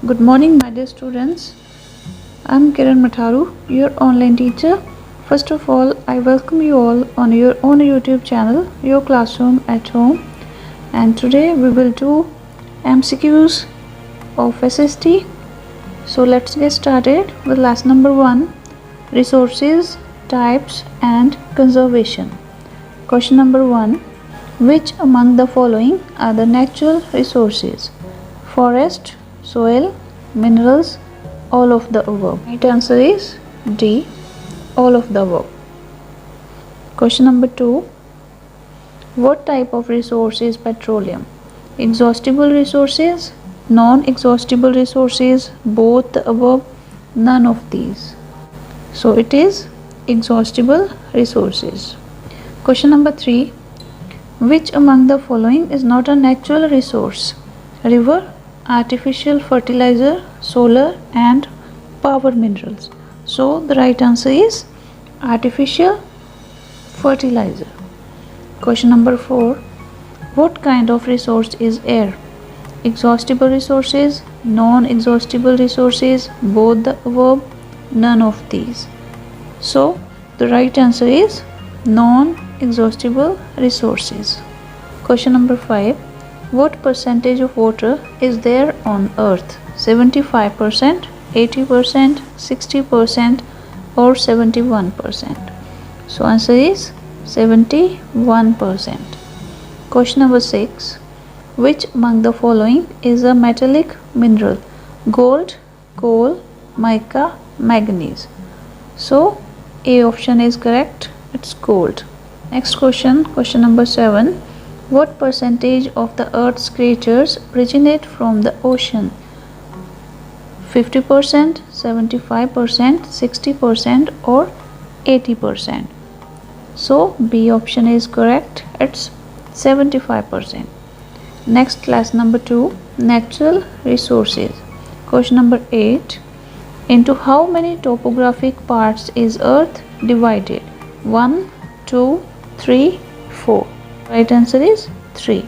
Good morning, my dear students. I'm Kiran Matharu, your online teacher. First of all, I welcome you all on your own YouTube channel, Your Classroom at Home. And today we will do MCQs of SST. So let's get started with lesson number 1, resources, types and conservation. Question number 1, which among the following are the natural resources? Forest, soil, minerals, all of the above. Right answer is D, all of the above. Question number 2, what type of resource is petroleum? Exhaustible resources, non-exhaustible resources, both the above, none of these. So it is exhaustible resources. Question number 3, which among the following is not a natural resource? River, artificial fertilizer, solar and power minerals. So the right answer is artificial fertilizer. Question number 4, what kind of resource is air? Exhaustible resources, non-exhaustible resources, both the above, none of these. So the right answer is non-exhaustible resources. Question number 5, what percentage of water is there on earth? 75%, 80%, 60% or 71%? So answer is 71%. Question number 6, which among the following is a metallic mineral? Gold, coal, mica, manganese. So A option is correct, it's gold. Next question, question number 7, what percentage of the earth's creatures originate from the ocean? 50%, 75%, 60% or 80%? So B option is correct, it's 75%. Next, class number 2, natural resources. Question number 8, into how many topographic parts is earth divided? 1, 2, 3, 4. Right answer is 3.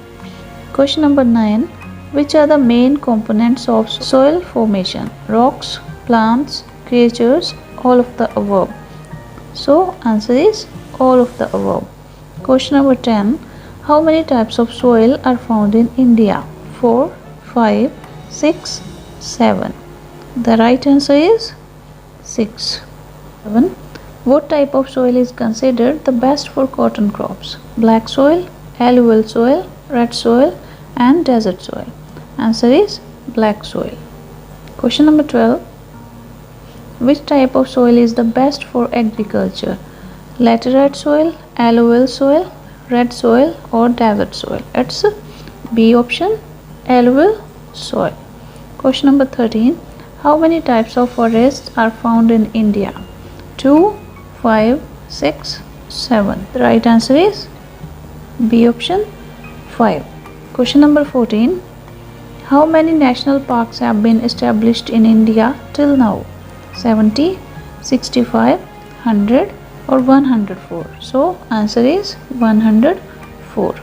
Question number 9, which are the main components of soil formation? Rocks, plants, creatures, all of the above. So answer is all of the above. Question number 10, how many types of soil are found in India? 4, 5, 6, 7. The right answer is 6. 7. What type of soil is considered the best for cotton crops? Black soil, alluvial soil, red soil and desert soil. Answer is black soil. Question number 12, which type of soil is the best for agriculture? Laterite soil, alluvial soil, red soil or desert soil? It's B option, alluvial soil. Question number 13, how many types of forests are found in India? 2, 5, 6, 7. The right answer is B option, 5. Question number 14, how many national parks have been established in India till now? 70, 65, 100 or 104? So answer is 104.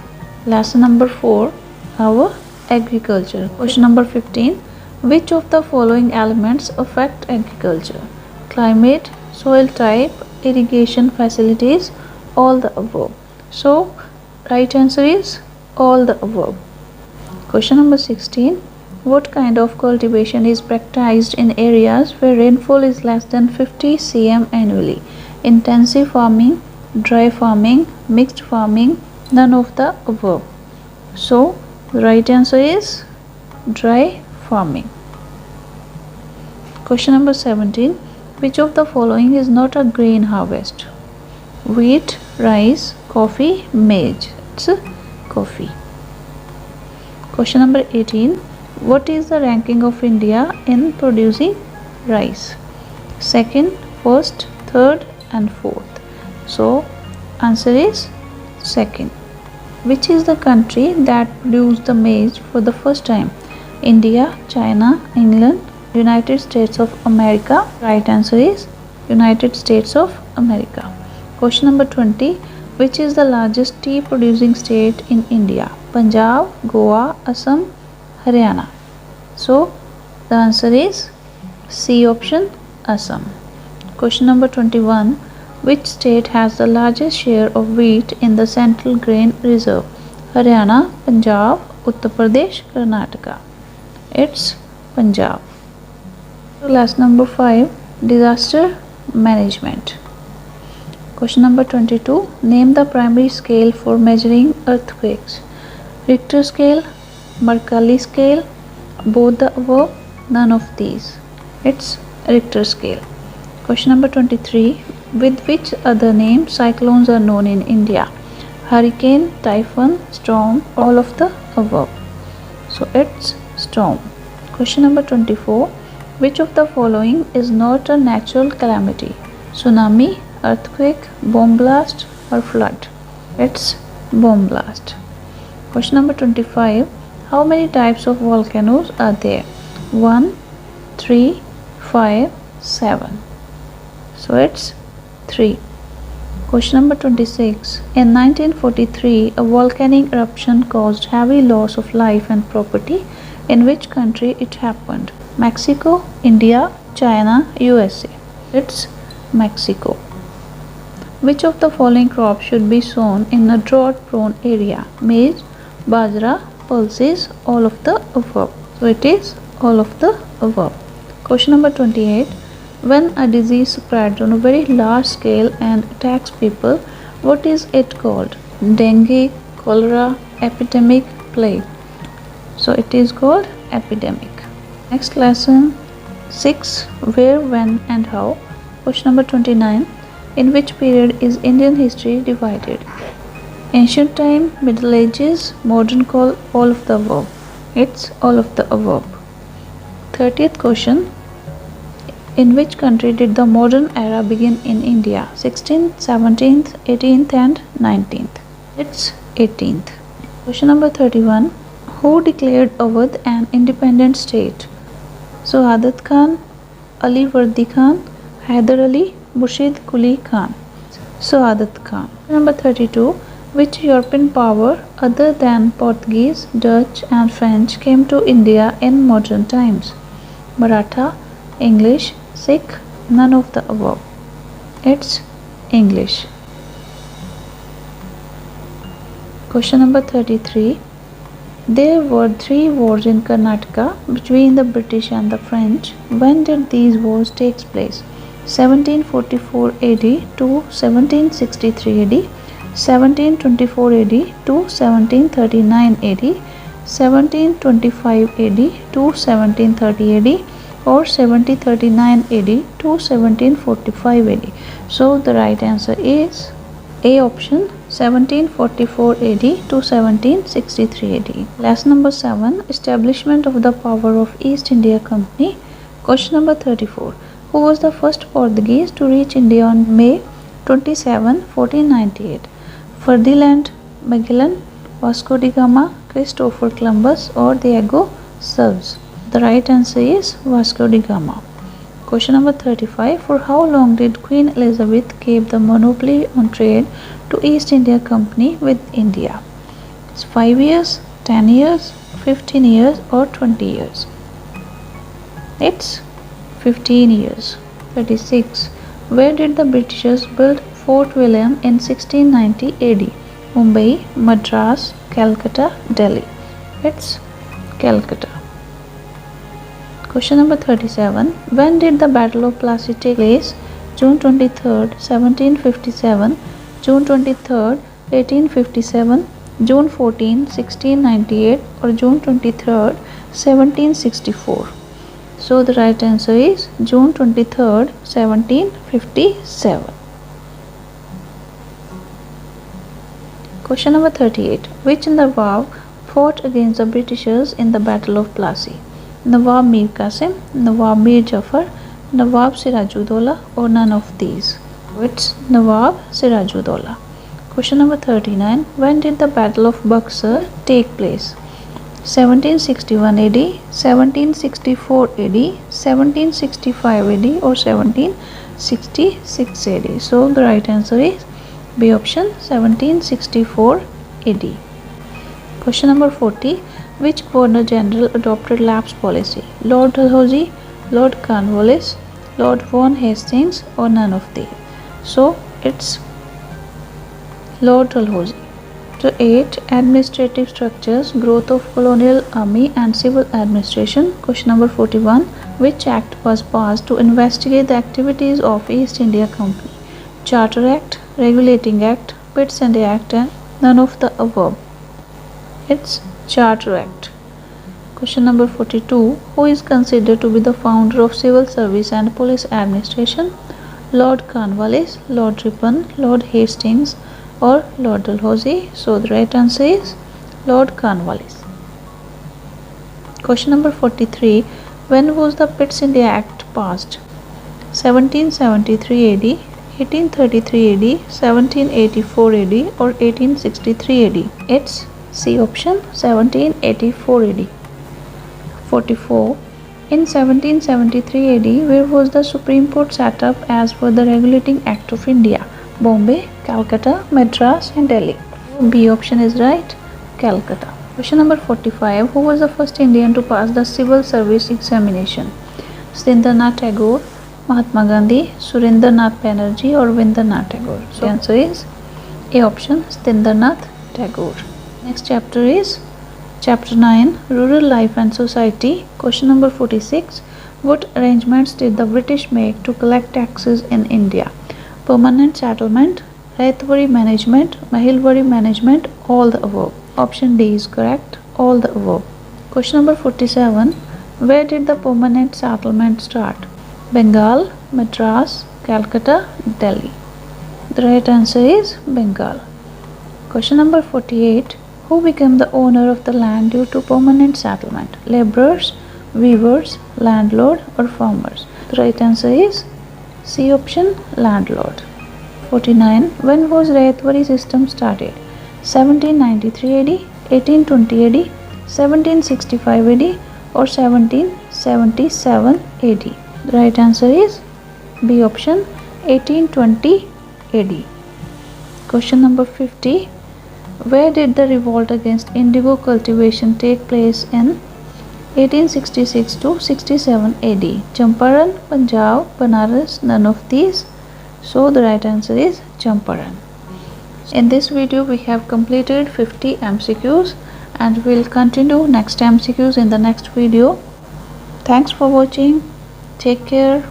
Lesson number 4, our agriculture. Question number 15, which of the following elements affect agriculture? Climate, soil type, irrigation facilities, all the above. So right answer is all the above. Question number 16, what kind of cultivation is practiced in areas where rainfall is less than 50 cm annually? Intensive farming, dry farming, mixed farming, none of the above. So the right answer is dry farming. Question number 17, which of the following is not a grain harvest? Wheat, rice, coffee, maize. It's coffee. Question number 18, what is the ranking of India in producing rice? Second, first, third and fourth. So answer is second. Which is the country that produced the maize for the first time? India, China, England, United States of America? Right answer is United States of America. Question number 20, which is the largest tea producing state in India? Punjab, Goa, Assam, Haryana. So The answer is C option, Assam. Question number 21. Which state has the largest share of wheat in the Central Grain Reserve? Haryana, Punjab, Uttar Pradesh, Karnataka. It's Punjab. Class number 5. Disaster management. Question number 22. Name the primary scale for measuring earthquakes. Richter scale, Mercalli scale, both the above, none of these. It's Richter scale. Question number 23. With which other name cyclones are known in India? Hurricane, typhoon, storm, all of the above. So it's storm. Question number 24. Which of the following is not a natural calamity? Tsunami, earthquake, bomb blast or flood? It's bomb blast. Question number 25. How many types of volcanoes are there? 1, 3, 5, 7. So it's 3. Question number 26. In 1943, a volcanic eruption caused heavy loss of life and property. In which country it happened? Mexico, India, China, USA. It's Mexico. Which of the following crops should be sown in a drought-prone area? Maize, bajra, pulses, all of the above. So it is all of the above. Question number 28. When a disease spreads on a very large scale and attacks people, what is it called? Dengue, cholera, epidemic, plague. So it is called epidemic. Next lesson 6. Where, when and how. Question number 29. In which period is Indian history divided? Ancient time, Middle Ages, modern, all of the above. It's all of the above. 30th question. In which country did the modern era begin in India? 16th, 17th, 18th and 19th. It's 18th. Question number 31. Who declared Awadh an independent state? Saadat Khan, Ali Vardi Khan, Hyder Ali, Murshid Quli Khan. Saadat Khan. Number 32. Which European power other than Portuguese, Dutch and French came to India in modern times? Maratha, English, Sikh, none of the above. It's English. Question number 33. There were 3 wars in Karnataka between the British and the French. When did these wars take place? 1744 AD to 1763 AD, 1724 AD to 1739 AD, 1725 AD to 1730 AD or 1739 AD to 1745 AD. So the right answer is A option, 1744 AD to 1763 AD. Lesson number 7. Establishment of the power of East India Company. Question number 34. Who was the first Portuguese to reach India on May 27, 1498? Ferdinand Magellan, Vasco da Gama, Christopher Columbus or Diego Souza? The right answer is Vasco da Gama. Question number 35. For how long did Queen Elizabeth keep the monopoly on trade to East India Company with India? It's 5 years, 10 years, 15 years or 20 years? It's 15 years. 36. Where did the Britishers build Fort William in 1690 AD? Mumbai, Madras, Calcutta, Delhi? It's Calcutta. Question number 37. When did the Battle of Plassey take place? June 23rd, 1757, June 23rd, 1857, June 14, 1698 or June 23rd, 1764? So the right answer is June 23rd, 1757. Question number 38. Which Nawab fought against the Britishers in the Battle of Plassey? Nawab Mir Qasim, Nawab Mir Jafar, Nawab Sirajuddaulah or none of these? It's Nawab Sirajuddaulah. Question number 39. When did the Battle of Buxar take place? 1761 AD, 1764 AD, 1765 AD or 1766 AD? So the right answer is B option, 1764 AD. Question number 40. Which Governor General adopted lapse policy? Lord Dalhousie, Lord Cornwallis, Lord Vaughan Hastings, or none of these? So it's Lord Dalhousie. So 8. Administrative structures, growth of colonial army and civil administration. Question number 41. Which act was passed to investigate the activities of East India Company? Charter Act, Regulating Act, Pitt's India Act, and none of the above. It's Charter Act. Question number 42. Who is considered to be the founder of civil service and police administration? Lord Cornwallis, Lord Ripon, Lord Hastings, or Lord Dalhousie? So the right answer is Lord Cornwallis. Question number 43. When was the Pitt's India Act passed? 1773 AD, 1833 AD, 1784 AD, or 1863 AD? It's C option, 1784 AD. 44. In 1773 AD, where was the Supreme Court set up as per the Regulating Act of India? Bombay, Calcutta, Madras, and Delhi. B option is right, Calcutta. Question number 45. Who was the first Indian to pass the civil service examination? Satindranath Tagore, Mahatma Gandhi, Surendranath Banerjee, or Rabindranath Tagore? So the answer is A option, Satindranath Tagore. Next chapter is Chapter 9, Rural Life and Society. Question number 46. What arrangements did the British make to collect taxes in India? Permanent settlement, Raithwari management, Mahilwari management, all the above. Option D is correct, all the above. Question number 47. Where did the permanent settlement start? Bengal, Madras, Calcutta, Delhi. The right answer is Bengal. Question number 48. Who became the owner of the land due to permanent settlement? Laborers, weavers, landlord, or farmers? The right answer is C option, landlord. 49. When was Raithwari system started? 1793 AD, 1820 AD, 1765 AD, or 1777 AD? The right answer is B option, 1820 AD. Question number 50. Where did the revolt against indigo cultivation take place in 1866 to 67 AD? Champaran, Punjab, Banaras, none of these. So the right answer is Champaran. In this video we have completed 50 MCQs and we'll continue next MCQs in the next video. Thanks for watching. Take care.